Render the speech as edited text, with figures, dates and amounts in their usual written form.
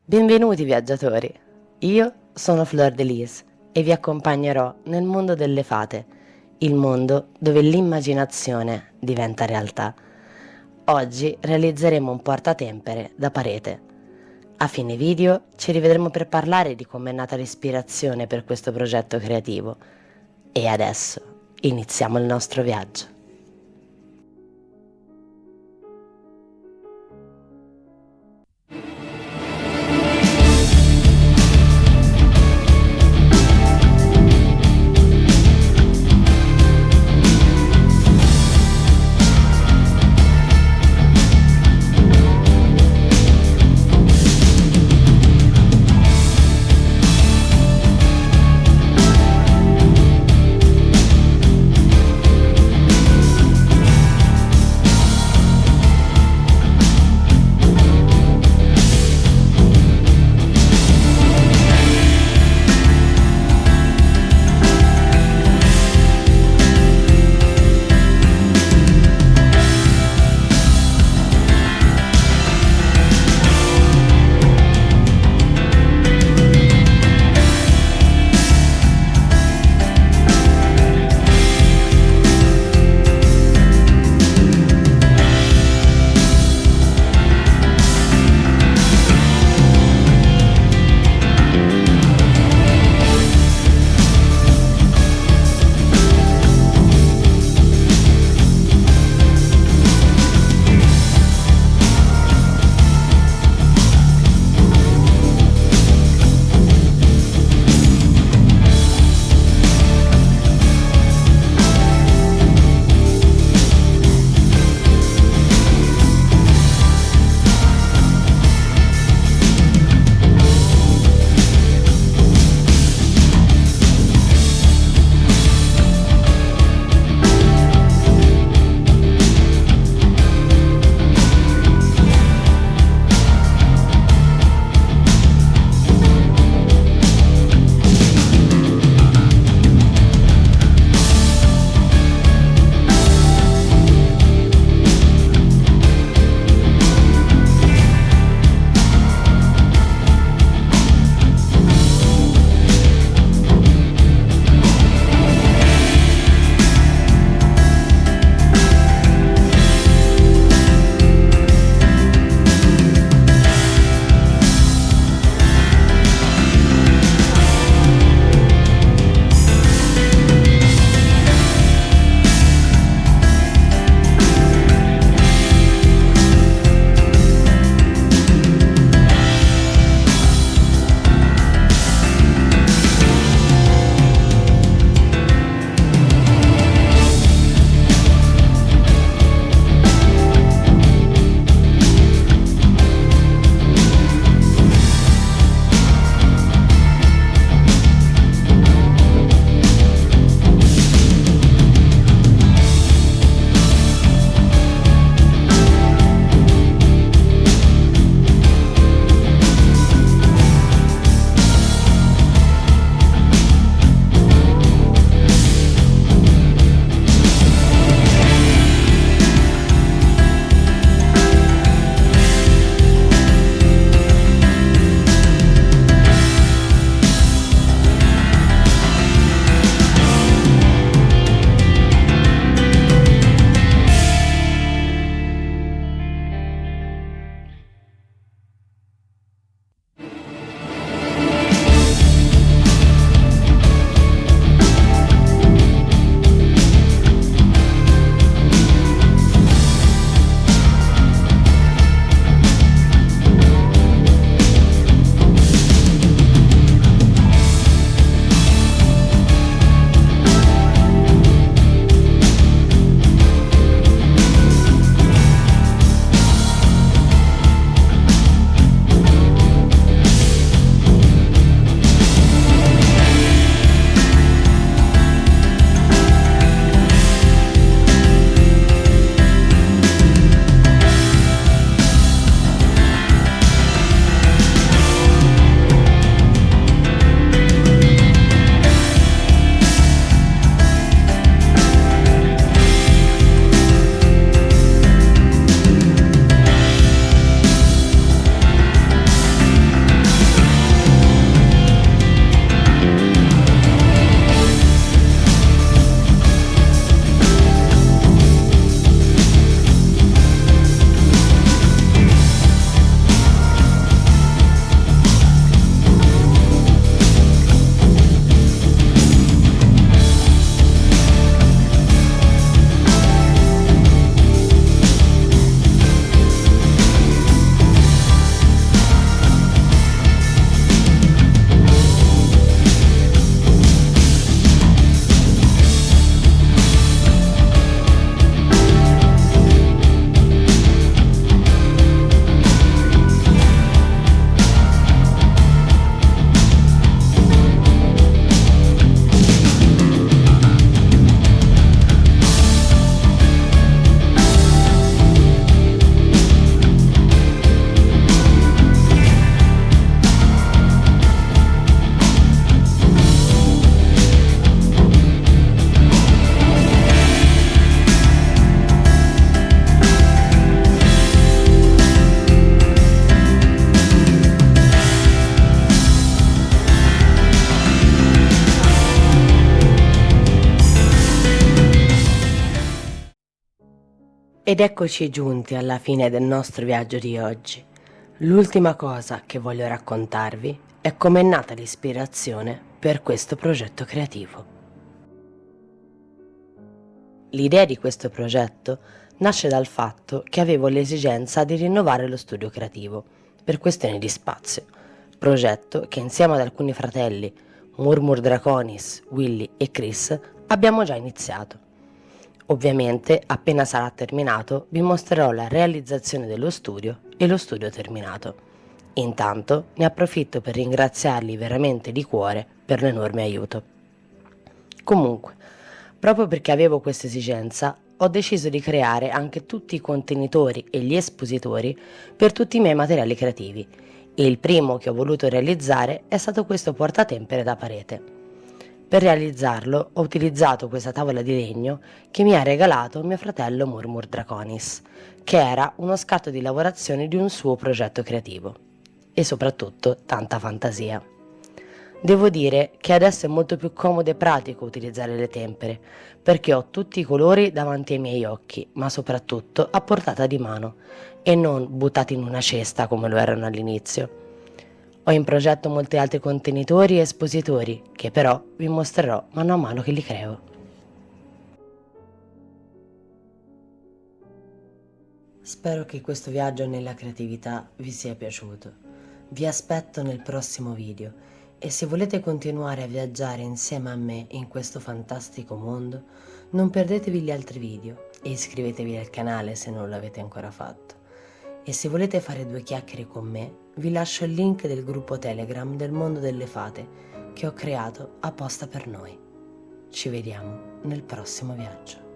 Benvenuti viaggiatori, io sono Fleur de Lis e vi accompagnerò nel mondo delle fate, il mondo dove l'immaginazione diventa realtà. Oggi realizzeremo un portatempere da parete. A fine video ci rivedremo per parlare di come è nata l'ispirazione per questo progetto creativo. E adesso iniziamo il nostro viaggio. Ed eccoci giunti alla fine del nostro viaggio di oggi. L'ultima cosa che voglio raccontarvi è com'è nata l'ispirazione per questo progetto creativo. L'idea di questo progetto nasce dal fatto che avevo l'esigenza di rinnovare lo studio creativo per questioni di spazio, progetto che insieme ad alcuni fratelli, Murmur Draconis, Willy e Chris, abbiamo già iniziato. Ovviamente, appena sarà terminato, vi mostrerò la realizzazione dello studio e lo studio terminato. Intanto ne approfitto per ringraziarli veramente di cuore per l'enorme aiuto. Comunque, proprio perché avevo questa esigenza, ho deciso di creare anche tutti i contenitori e gli espositori per tutti i miei materiali creativi e il primo che ho voluto realizzare è stato questo portatempere da parete. Per realizzarlo ho utilizzato questa tavola di legno che mi ha regalato mio fratello Murmur Draconis, che era uno scatto di lavorazione di un suo progetto creativo. E soprattutto tanta fantasia. Devo dire che adesso è molto più comodo e pratico utilizzare le tempere, perché ho tutti i colori davanti ai miei occhi, ma soprattutto a portata di mano, e non buttati in una cesta come lo erano all'inizio. Ho in progetto molti altri contenitori e espositori, che però vi mostrerò mano a mano che li creo. Spero che questo viaggio nella creatività vi sia piaciuto. Vi aspetto nel prossimo video e se volete continuare a viaggiare insieme a me in questo fantastico mondo, non perdetevi gli altri video e iscrivetevi al canale se non l'avete ancora fatto. E se volete fare due chiacchiere con me, vi lascio il link del gruppo Telegram del mondo delle fate che ho creato apposta per noi. Ci vediamo nel prossimo viaggio.